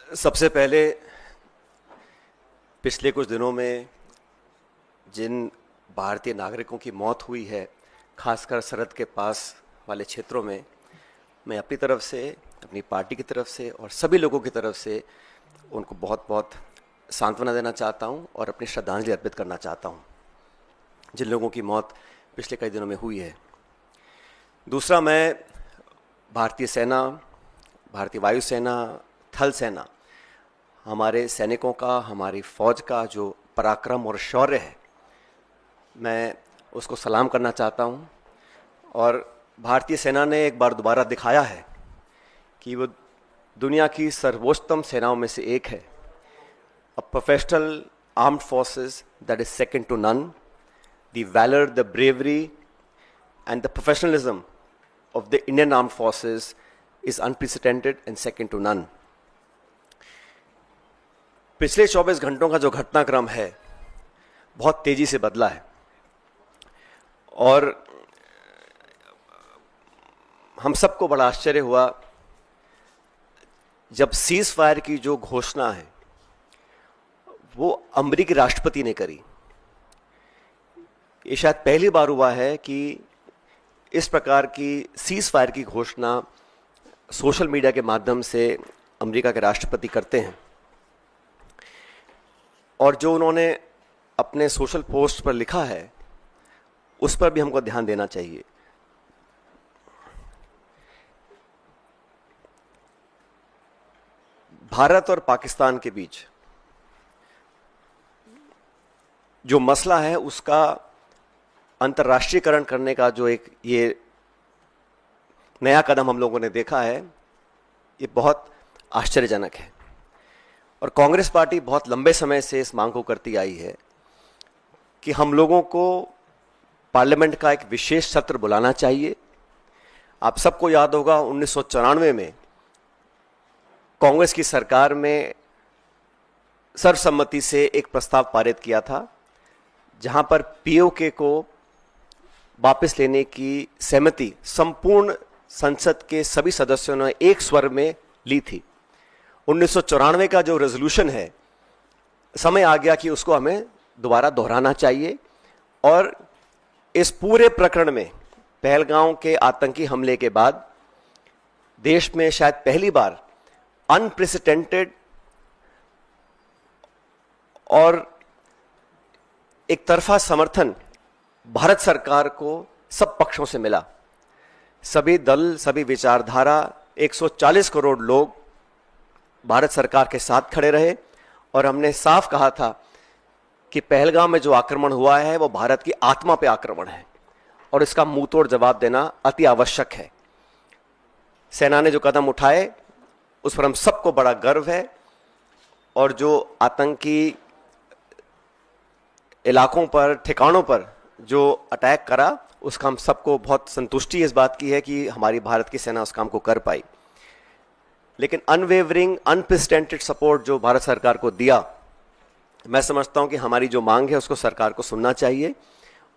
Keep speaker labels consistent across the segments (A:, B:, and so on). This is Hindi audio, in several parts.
A: सबसे पहले पिछले कुछ दिनों में जिन भारतीय नागरिकों की मौत हुई है, खासकर सरहद के पास वाले क्षेत्रों में, मैं अपनी तरफ से, अपनी पार्टी की तरफ से और सभी लोगों की तरफ से उनको बहुत बहुत सांत्वना देना चाहता हूं और अपनी श्रद्धांजलि अर्पित करना चाहता हूं जिन लोगों की मौत पिछले कई दिनों में हुई है। दूसरा, मैं भारतीय सेना, भारतीय वायुसेना, थल सेना, हमारे सैनिकों का, हमारी फौज का जो पराक्रम और शौर्य है, मैं उसको सलाम करना चाहता हूँ। और भारतीय सेना ने एक बार दोबारा दिखाया है कि वो दुनिया की सर्वोच्चतम सेनाओं में से एक है। A professional armed forces that is second to none. The valour, the bravery and the professionalism of the Indian Armed Forces is unprecedented and second to none. पिछले 24 घंटों का जो घटनाक्रम है बहुत तेजी से बदला है और हम सबको बड़ा आश्चर्य हुआ जब सीज फायर की जो घोषणा है वो अमेरिकी राष्ट्रपति ने करी। ये शायद पहली बार हुआ है कि इस प्रकार की सीज फायर की घोषणा सोशल मीडिया के माध्यम से अमेरिका के राष्ट्रपति करते हैं। और जो उन्होंने अपने सोशल पोस्ट पर लिखा है उस पर भी हमको ध्यान देना चाहिए। भारत और पाकिस्तान के बीच जो मसला है उसका अंतर्राष्ट्रीयकरण करने का जो एक ये नया कदम हम लोगों ने देखा है, ये बहुत आश्चर्यजनक है। और कांग्रेस पार्टी बहुत लंबे समय से इस मांग को करती आई है कि हम लोगों को पार्लियामेंट का एक विशेष सत्र बुलाना चाहिए। आप सबको याद होगा 1994 में कांग्रेस की सरकार में सर्वसम्मति से एक प्रस्ताव पारित किया था जहां पर पीओके को वापस लेने की सहमति संपूर्ण संसद के सभी सदस्यों ने एक स्वर में ली थी। 1994 का जो रेजोल्यूशन है, समय आ गया कि उसको हमें दोबारा दोहराना चाहिए। और इस पूरे प्रकरण में पहलगांव के आतंकी हमले के बाद देश में शायद पहली बार अनप्रेसिडेंटेड और एक तरफा समर्थन भारत सरकार को सब पक्षों से मिला। सभी दल, सभी विचारधारा, 140 करोड़ लोग भारत सरकार के साथ खड़े रहे और हमने साफ कहा था कि पहलगाम में जो आक्रमण हुआ है वो भारत की आत्मा पे आक्रमण है और इसका मुंह तोड़ जवाब देना अति आवश्यक है। सेना ने जो कदम उठाए उस पर हम सबको बड़ा गर्व है और जो आतंकी इलाकों पर, ठिकानों पर जो अटैक करा उसका हम सबको बहुत संतुष्टि इस बात की है कि हमारी भारत की सेना उस काम को कर पाई। लेकिन अनवेवरिंग, अनप्रेसिडेंटेड सपोर्ट जो भारत सरकार को दिया, मैं समझता हूं कि हमारी जो मांग है उसको सरकार को सुनना चाहिए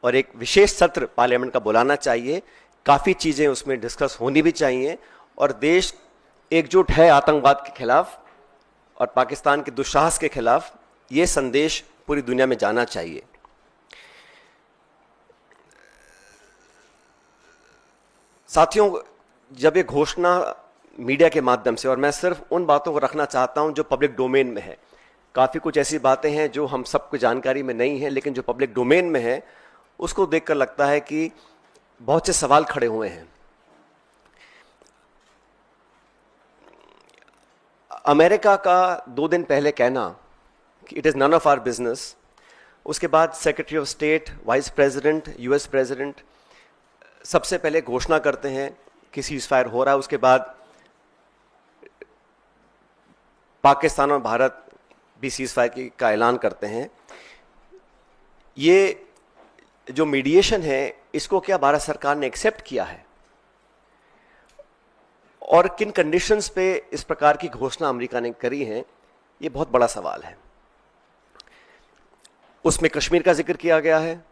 A: और एक विशेष सत्र पार्लियामेंट का बुलाना चाहिए। काफ़ी चीज़ें उसमें डिस्कस होनी भी चाहिए और देश एकजुट है आतंकवाद के खिलाफ और पाकिस्तान के दुस्साहस के खिलाफ। ये संदेश पूरी दुनिया में जाना चाहिए। साथियों, जब ये घोषणा मीडिया के माध्यम से, और मैं सिर्फ उन बातों को रखना चाहता हूं जो पब्लिक डोमेन में है, काफ़ी कुछ ऐसी बातें हैं जो हम सबको जानकारी में नहीं है लेकिन जो पब्लिक डोमेन में है उसको देखकर लगता है कि बहुत से सवाल खड़े हुए हैं। अमेरिका का 2 दिन पहले कहना कि it is none of our business, उसके बाद secretary of state, vice president, US president सबसे पहले घोषणा करते हैं कि सीज फायर हो रहा है, उसके बाद पाकिस्तान और भारत भी सीज फायर का ऐलान करते हैं। ये जो मीडिएशन है इसको क्या भारत सरकार ने एक्सेप्ट किया है और किन कंडीशंस पे इस प्रकार की घोषणा अमेरिका ने करी है, ये बहुत बड़ा सवाल है। उसमें कश्मीर का जिक्र किया गया है।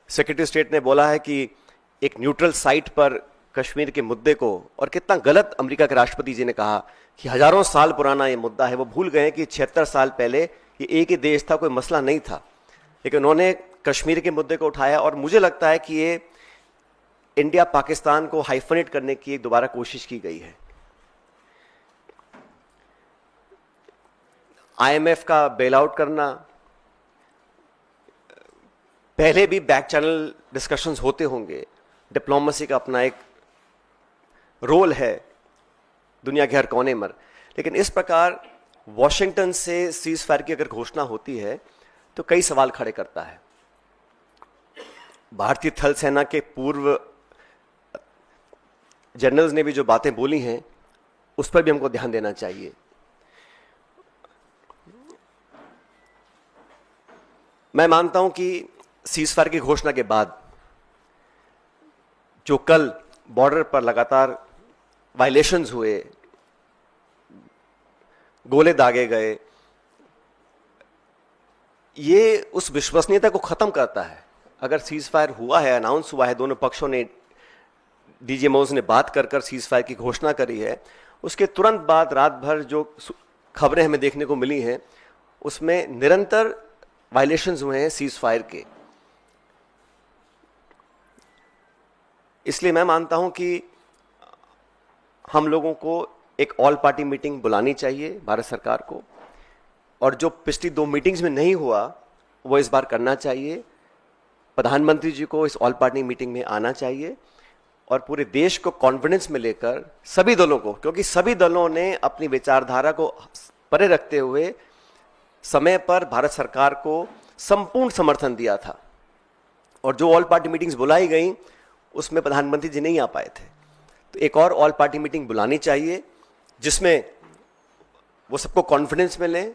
A: सेक्रेटरी स्टेट ने बोला है कि एक न्यूट्रल साइट पर कश्मीर के मुद्दे को, और कितना गलत अमेरिका के राष्ट्रपति जी ने कहा कि हजारों साल पुराना ये मुद्दा है। वो भूल गए कि 76 साल पहले ये एक ही देश था, कोई मसला नहीं था, लेकिन उन्होंने कश्मीर के मुद्दे को उठाया। और मुझे लगता है कि ये इंडिया पाकिस्तान को हाइफनेट करने की एक दोबारा कोशिश की गई है। IMF का बेल आउट करना, पहले भी बैक चैनल डिस्कशंस होते होंगे, डिप्लोमेसी का अपना एक रोल है दुनिया के हर कोने में, लेकिन इस प्रकार वॉशिंगटन से सीज फायर की अगर घोषणा होती है तो कई सवाल खड़े करता है। भारतीय थल सेना के पूर्व जनरल्स ने भी जो बातें बोली हैं उस पर भी हमको ध्यान देना चाहिए। मैं मानता हूं कि सीज फायर की घोषणा के बाद जो कल बॉर्डर पर लगातार वायलेशंस हुए, गोले दागे गए, ये उस विश्वसनीयता को खत्म करता है। अगर सीज फायर हुआ है, अनाउंस हुआ है, दोनों पक्षों ने, डीजीएमओज ने बात कर सीज फायर की घोषणा करी है, उसके तुरंत बाद रात भर जो खबरें हमें देखने को मिली हैं उसमें निरंतर वायलेशंस हुए हैं सीज फायर के। इसलिए मैं मानता हूं कि हम लोगों को एक ऑल पार्टी मीटिंग बुलानी चाहिए भारत सरकार को, और जो पिछली 2 मीटिंग्स में नहीं हुआ वो इस बार करना चाहिए। प्रधानमंत्री जी को इस ऑल पार्टी मीटिंग में आना चाहिए और पूरे देश को कॉन्फिडेंस में लेकर, सभी दलों को, क्योंकि सभी दलों ने अपनी विचारधारा को परे रखते हुए समय पर भारत सरकार को संपूर्ण समर्थन दिया था, और जो ऑल पार्टी मीटिंग्स बुलाई गई उसमें प्रधानमंत्री जी नहीं आ पाए थे। तो एक और ऑल पार्टी मीटिंग बुलानी चाहिए जिसमें वो सबको कॉन्फिडेंस मिले,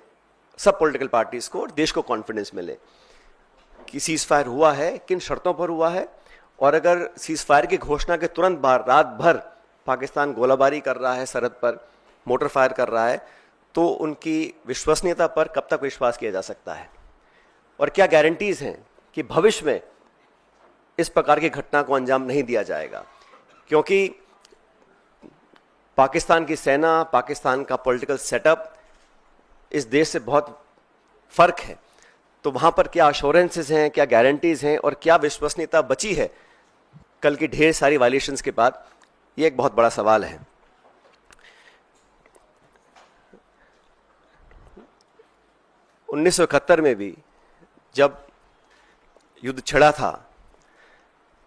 A: सब पॉलिटिकल पार्टीज को और देश को कॉन्फिडेंस मिले कि सीज फायर हुआ है, किन शर्तों पर हुआ है, और अगर सीज फायर की घोषणा के तुरंत बाद रात भर पाकिस्तान गोलाबारी कर रहा है, सरहद पर मोटर फायर कर रहा है, तो उनकी विश्वसनीयता पर कब तक विश्वास किया जा सकता है, और क्या गारंटीज हैं कि भविष्य में इस प्रकार की घटना को अंजाम नहीं दिया जाएगा। क्योंकि पाकिस्तान की सेना, पाकिस्तान का पॉलिटिकल सेटअप इस देश से बहुत फर्क है, तो वहां पर क्या अश्योरेंसेस हैं, क्या गारंटीज हैं, और क्या विश्वसनीयता बची है कल की ढेर सारी वायलेशंस के बाद, ये एक बहुत बड़ा सवाल है। उन्नीस 1971 में भी जब युद्ध छिड़ा था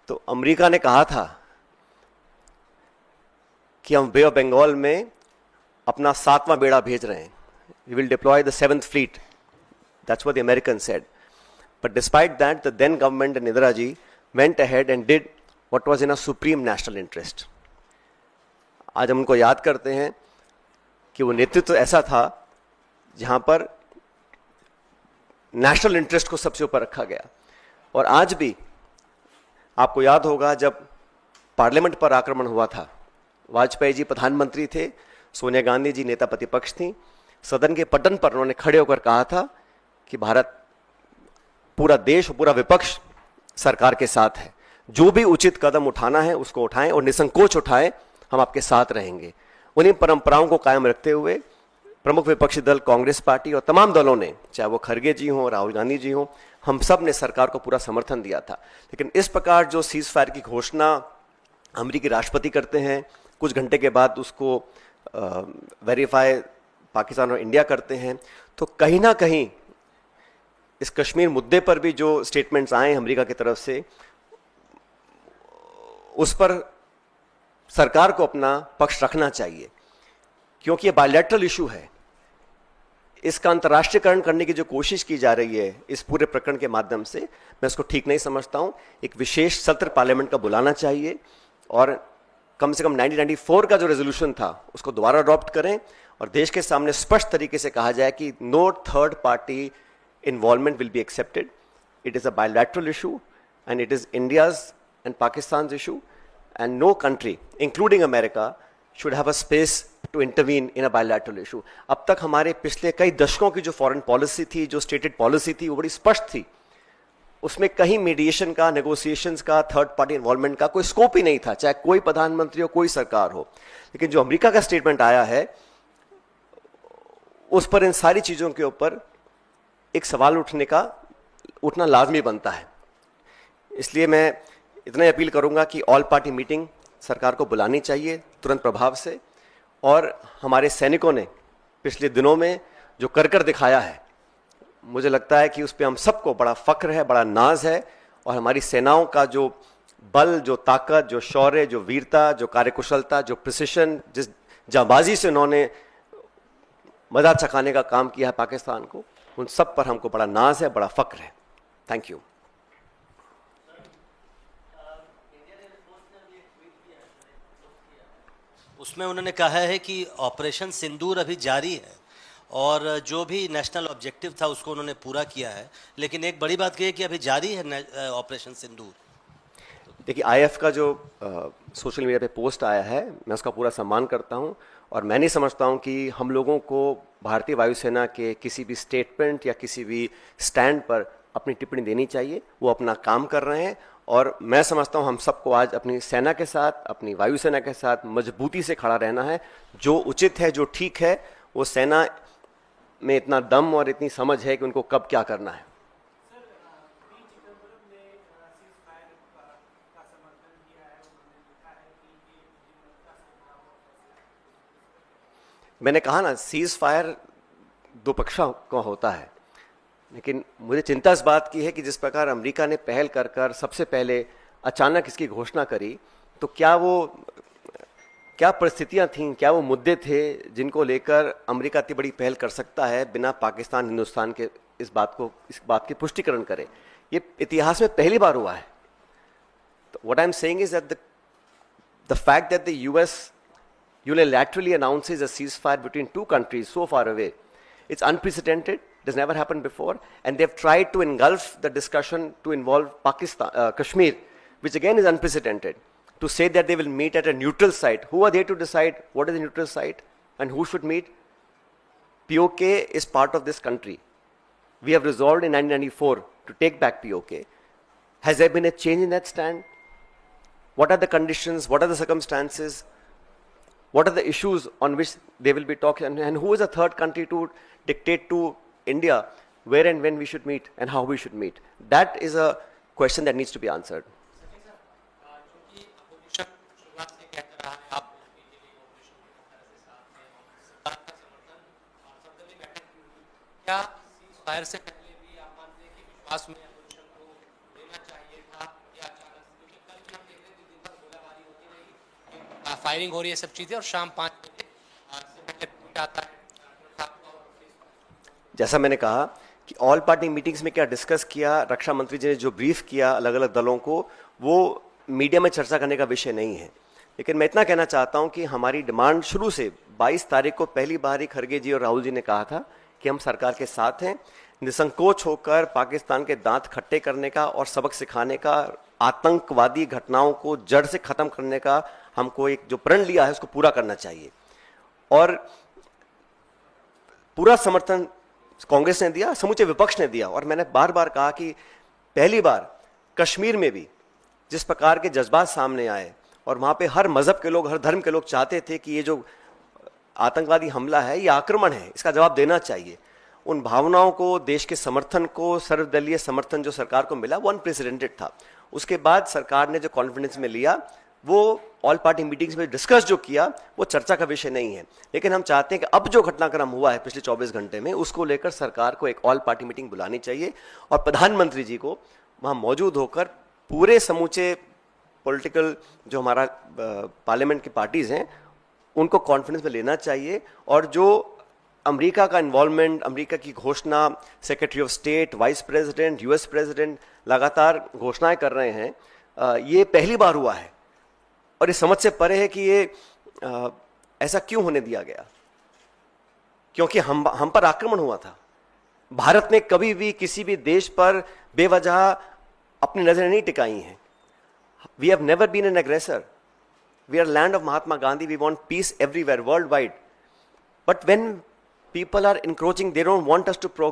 A: तो अमेरिका ने कहा था कि हम बे ऑफ बंगाल में अपना 7वां बेड़ा भेज रहे हैं, we will deploy the 7th fleet. That's what the Americans said. But despite that, the then government and Indira ji went ahead and did what was in a supreme national interest. आज हम उनको याद करते हैं कि वो नेतृत्व ऐसा था जहां पर नेशनल इंटरेस्ट को सबसे ऊपर रखा गया। और आज भी आपको याद होगा जब पार्लियामेंट पर आक्रमण हुआ था, वाजपेयी जी प्रधानमंत्री थे, सोनिया गांधी जी नेता प्रतिपक्ष थी, सदन के पटन पर उन्होंने खड़े होकर कहा था कि भारत, पूरा देश, पूरा विपक्ष सरकार के साथ है, जो भी उचित कदम उठाना है उसको उठाएं और निसंकोच उठाएं, हम आपके साथ रहेंगे। उन्हीं परंपराओं को कायम रखते हुए प्रमुख विपक्षी दल कांग्रेस पार्टी और तमाम दलों ने, चाहे वो खरगे जी हों, राहुल गांधी जी हों, हम सब ने सरकार को पूरा समर्थन दिया था। लेकिन इस प्रकार जो सीज फायर की घोषणा अमेरिकी राष्ट्रपति करते हैं, कुछ घंटे के बाद उसको वेरीफाई पाकिस्तान और इंडिया करते हैं, तो कहीं ना कहीं इस कश्मीर मुद्दे पर भी जो स्टेटमेंट्स आए अमेरिका की तरफ से, उस पर सरकार को अपना पक्ष रखना चाहिए, क्योंकि ये बायलैटरल इशू है। इसका अंतर्राष्ट्रीयकरण करने की जो कोशिश की जा रही है इस पूरे प्रकरण के माध्यम से, मैं इसको ठीक नहीं समझता हूं। एक विशेष सत्र पार्लियामेंट का बुलाना चाहिए और कम से कम 1994 का जो रेजोल्यूशन था उसको दोबारा अडॉप्ट करें और देश के सामने स्पष्ट तरीके से कहा जाए कि no third party involvement will be accepted, it is a bilateral issue and it is India's and Pakistan issue and no country including America should have a space to intervene in a bilateral issue. अब तक हमारे पिछले कई दशकों की जो फॉरेन पॉलिसी थी, जो स्टेटेड पॉलिसी थी, वो बड़ी स्पष्ट थी उसमें कहीं मीडिएशन का, नेगोशिएशंस का, थर्ड पार्टी इन्वॉल्वमेंट का कोई स्कोप ही नहीं था, चाहे कोई प्रधानमंत्री हो, कोई सरकार हो। लेकिन जो अमेरिका का स्टेटमेंट आया है, उस पर इन सारी चीज़ों के ऊपर एक सवाल उठना लाजमी बनता है। इसलिए मैं इतना अपील करूंगा कि ऑल पार्टी मीटिंग सरकार को बुलानी चाहिए तुरंत प्रभाव से। और हमारे सैनिकों ने पिछले दिनों में जो कर दिखाया है, मुझे लगता है कि उस पर हम सबको बड़ा फख्र है, बड़ा नाज है। और हमारी सेनाओं का जो बल, जो ताकत, जो शौर्य, जो वीरता, जो कार्यकुशलता, जो प्रिसिशन, जिस जांबाजी से उन्होंने मजा चखाने का काम किया है पाकिस्तान को, उन सब पर हमको बड़ा नाज है, बड़ा फख्र है। Thank you.
B: उसमें उन्होंने कहा है कि ऑपरेशन सिंदूर अभी जारी है और जो भी नेशनल ऑब्जेक्टिव था उसको उन्होंने पूरा किया है, लेकिन एक बड़ी बात कही है कि अभी जारी है ऑपरेशन सिंदूर।
A: देखिए, आईएफ का जो सोशल मीडिया पे पोस्ट आया है, मैं उसका पूरा सम्मान करता हूं और मैं नहीं समझता हूं कि हम लोगों को भारतीय वायुसेना के किसी भी स्टेटमेंट या किसी भी स्टैंड पर अपनी टिप्पणी देनी चाहिए। वो अपना काम कर रहे हैं और मैं समझता हूं हम सबको आज अपनी सेना के साथ, अपनी वायुसेना के साथ मजबूती से खड़ा रहना है। जो उचित है, जो ठीक है, वो सेना में इतना दम और इतनी समझ है कि उनको कब क्या करना है। मैंने कहा ना, सीज फायर दो पक्षों का होता है, लेकिन मुझे चिंता इस बात की है कि जिस प्रकार अमेरिका ने पहल कर सबसे पहले अचानक इसकी घोषणा करी, तो क्या परिस्थितियां थीं, क्या वो मुद्दे थे जिनको लेकर अमेरिका इतनी बड़ी पहल कर सकता है बिना पाकिस्तान, हिंदुस्तान के इस बात की पुष्टिकरण करे। ये इतिहास में पहली बार हुआ है। तो what I am saying is that the fact that the US unilaterally announces a ceasefire between two countries so far away, it's unprecedented. It has never happened before, and they've tried to engulf the discussion to involve Kashmir, which again is unprecedented. To say that they will meet at a neutral site, who are they to decide what is the neutral site and who should meet? POK is part of this country. We have resolved in 1994 to take back POK. Has there been a change in that stand? What are the conditions? What are the circumstances? What are the issues on which they will be talking, and who is a third country to dictate to India where and when we should meet and how we should meet? That is a question that needs to be answered.
C: Firing हो रही है, सब चीजें, और शाम 5 बजे आता है।
A: जैसा मैंने कहा कि ऑल पार्टी मीटिंग्स में क्या डिस्कस किया, रक्षा मंत्री जी ने जो ब्रीफ किया अलग अलग दलों को, वो मीडिया में चर्चा करने का विषय नहीं है। लेकिन मैं इतना कहना चाहता हूं कि हमारी डिमांड शुरू से 22 तारीख को पहली बार ही खड़गे जी और राहुल जी ने कहा था कि हम सरकार के साथ हैं, निसंकोच होकर पाकिस्तान के दांत खट्टे करने का और सबक सिखाने का, आतंकवादी घटनाओं को जड़ से खत्म करने का हमको एक जो प्रण लिया है उसको पूरा करना चाहिए। और पूरा समर्थन कांग्रेस ने दिया, समूचे विपक्ष ने दिया। और मैंने बार बार कहा कि पहली बार कश्मीर में भी जिस प्रकार के जज्बात सामने आए और वहां पे हर मजहब के लोग, हर धर्म के लोग चाहते थे कि ये जो आतंकवादी हमला है, ये आक्रमण है, इसका जवाब देना चाहिए। उन भावनाओं को, देश के समर्थन को, सर्वदलीय समर्थन जो सरकार को मिला, वो अनप्रेसिडेंटेड था। उसके बाद सरकार ने जो कॉन्फिडेंस में लिया, वो ऑल पार्टी मीटिंग्स में डिस्कस जो किया, वो चर्चा का विषय नहीं है। लेकिन हम चाहते हैं कि अब जो घटनाक्रम हुआ है पिछले 24 घंटे में, उसको लेकर सरकार को एक ऑल पार्टी मीटिंग बुलानी चाहिए और प्रधानमंत्री जी को वहां मौजूद होकर पूरे समूचे पॉलिटिकल जो हमारा पार्लियामेंट की पार्टीज हैं उनको कॉन्फ्रेंस में लेना चाहिए। और जो अमेरिका का इन्वॉल्वमेंट, अमेरिका की घोषणा, secretary of state, vice president, US president लगातार घोषणाएं कर रहे हैं, ये पहली बार हुआ है। और ये समझ से परे है कि ये ऐसा क्यों होने दिया गया, क्योंकि हम पर आक्रमण हुआ था। भारत ने कभी भी किसी भी देश पर बेवजह अपनी नजरें नहीं टिकाई हैं। We have never been an aggressor. We are land of Mahatma Gandhi. We want peace everywhere, worldwide. But when people are encroaching, they don't want us to progress.